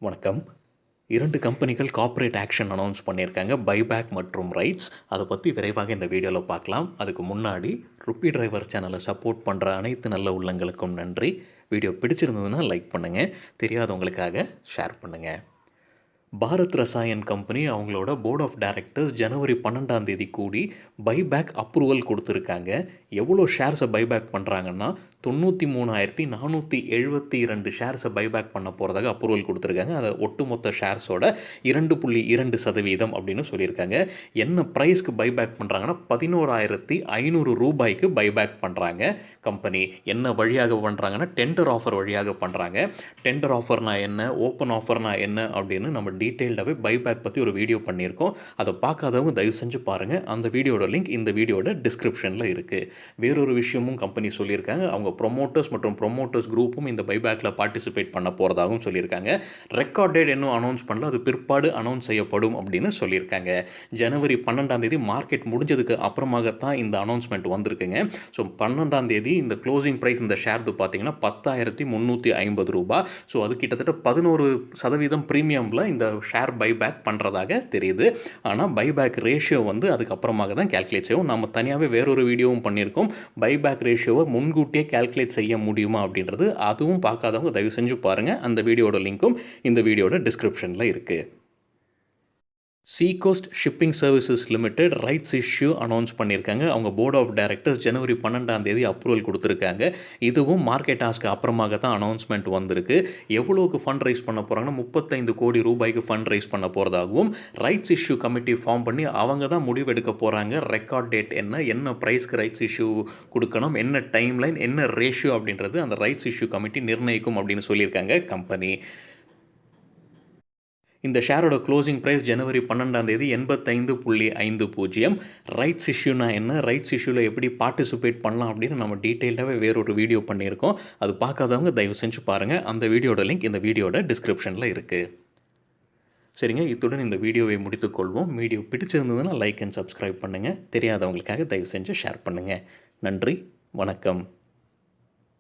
வணக்கம். 2 கம்பெனிகள் corporate action announce பண்ணியிருக்காங்க. பைபேக் மற்றும் ரைட்ஸ். அத பத்தி விரைவாக இந்த வீடியோல பார்க்கலாம். அதுக்கு முன்னாடி ருப்பி டிரைவர் சேனலை சப்போர்ட் பண்ற அனைத்து நல்ல உள்ளங்களுக்கும் நன்றி. வீடியோ பிடிச்சிருந்ததுன்னா லைக் பண்ணுங்க. தெரியாதவங்களுக்காக ஷேர் பண்ணுங்க. பாரத் ரசாயன் கம்பெனி அவங்களோட போர்ட் ஆஃப் டைரக்டர்ஸ் ஜனவரி 12ஆம் தேதி கூடி பைபேக் அப்ரூவல் கொடுத்துருக்காங்க. எவ்வளோ ஷேர்ஸை பைபேக் பண்ணுறாங்கன்னா 93,472 ஷேர்ஸை பைபேக் பண்ண போகிறதாக அப்ரூவல் கொடுத்துருக்காங்க. அதை ஒட்டுமொத்த ஷேர்ஸோட 2.2% அப்படின்னு சொல்லியிருக்காங்க. என்ன ப்ரைஸ்க்கு பைபேக் பண்ணுறாங்கன்னா 11,500 ரூபாய்க்கு பைபேக் பண்ணுறாங்க. கம்பெனி என்ன வழியாக பண்ணுறாங்கன்னா டெண்டர் ஆஃபர் வழியாக பண்ணுறாங்க. டெண்டர் ஆஃபர்னா என்ன, ஓப்பன் ஆஃபர்னா என்ன அப்படின்னு நம்ம டீட்டெயில்டாகவே பைபேக் பற்றி ஒரு வீடியோ பண்ணியிருக்கோம். அதை பார்க்காதவங்க தயவு செஞ்சு பாருங்கள். அந்த வீடியோட லிங்க் இந்த வீடியோட டிஸ்கிரிப்ஷனில் இருக்குது. வேறொரு விஷயமும் கம்பெனி சொல்லியிருக்காங்க. அவங்க ப்ரொமோட்டர்ஸ் மற்றும் ப்ரொமோட்டர்ஸ் குரூப்பும் இந்த பைபேக்கில் பார்ட்டிசிபேட் பண்ண போகிறதாகவும் சொல்லியிருக்காங்க. ரெக்கார்ட் டேட் இன்னும் அனௌன்ஸ் பண்ணல, அது பிற்பாடு அனௌன்ஸ் செய்யப்படும் அப்படின்னு சொல்லியிருக்காங்க. ஜனவரி 12ஆம் தேதி மார்க்கெட் முடிஞ்சதுக்கு அப்புறமாகத்தான் இந்த அனௌன்ஸ்மெண்ட் வந்திருக்குங்க. ஸோ 12ஆம் தேதி இந்த க்ளோசிங் ப்ரைஸ் இந்த ஷேர் பார்த்தீங்கன்னா 10,350 ரூபாய். ஸோ அது கிட்டத்தட்ட 11% ப்ரீமியமில் இந்த ஷேர் பைபேக் பண்ணுறதாக தெரியுது. ஆனால் பைபேக் ரேஷியோ வந்து அதுக்கப்புறமாக தான் கேல்குலேட் செய்வோம். நம்ம தனியாகவே வேறொரு வீடியோவும் பண்ணியிருக்கோம். பைபேக் ரேஷியோவை முன்கூட்டியே கேல்குலேட் செய்ய முடியுமா அப்படின்றது, அதுவும் பார்க்காதவங்க தயவு செஞ்சு பாருங்கள். அந்த வீடியோட லிங்க்கும் இந்த வீடியோட டிஸ்கிரிப்ஷனில் இருக்குது. Seacoast shipping services limited rights issue announce பண்ணியிருக்காங்க. அவங்க போர்ட் ஆஃப் டைரக்டர்ஸ் ஜனவரி 12ஆம் தேதி அப்ரூவல் கொடுத்துருக்காங்க. இதுவும் மார்க்கெட் டாஸ்க்கு அப்புறமாக தான் அனௌன்ஸ்மெண்ட் வந்திருக்கு. எவ்வளோக்கு ஃபண்ட் ரைஸ் பண்ண போகிறாங்கன்னா 35 கோடி ரூபாய்க்கு ஃபண்ட் ரைஸ் பண்ண போகிறதாகவும், ரைட்ஸ் இஷ்யூ கமிட்டி ஃபார்ம் பண்ணி அவங்க தான் முடிவெடுக்க போகிறாங்க. ரெக்கார்ட் டேட் என்ன ப்ரைஸ்க்கு ரைட்ஸ் இஷ்யூ கொடுக்கணும், என்ன டைம்லைன், என்ன ரேஷியோ அப்படின்றது அந்த ரைட்ஸ் இஷ்யூ கமிட்டி நிர்ணயிக்கும் அப்படின்னு சொல்லியிருக்காங்க கம்பெனி. இந்த ஷேரோட க்ளோசிங் ப்ரைஸ் ஜனவரி 12ஆம் தேதி 85.50. ரைட்ஸ் இஷ்யூனா என்ன, ரைட்ஸ் இஷ்யூவில் எப்படி பார்ட்டிசிபேட் பண்ணலாம் அப்படின்னு நம்ம டீட்டெயில்டாகவே வேறொரு வீடியோ பண்ணியிருக்கோம். அது பார்க்காதவங்க தயவு செஞ்சு பாருங்கள். அந்த வீடியோட லிங்க் இந்த வீடியோட டிஸ்கிரிப்ஷனில் இருக்குது. சரிங்க, இத்துடன் இந்த வீடியோவை முடித்துக்கொள்வோம். வீடியோ பிடிச்சிருந்ததுன்னா லைக் அண்ட் சப்ஸ்கிரைப் பண்ணுங்கள். தெரியாதவங்களுக்காக தயவு செஞ்சு ஷேர் பண்ணுங்கள். நன்றி, வணக்கம்.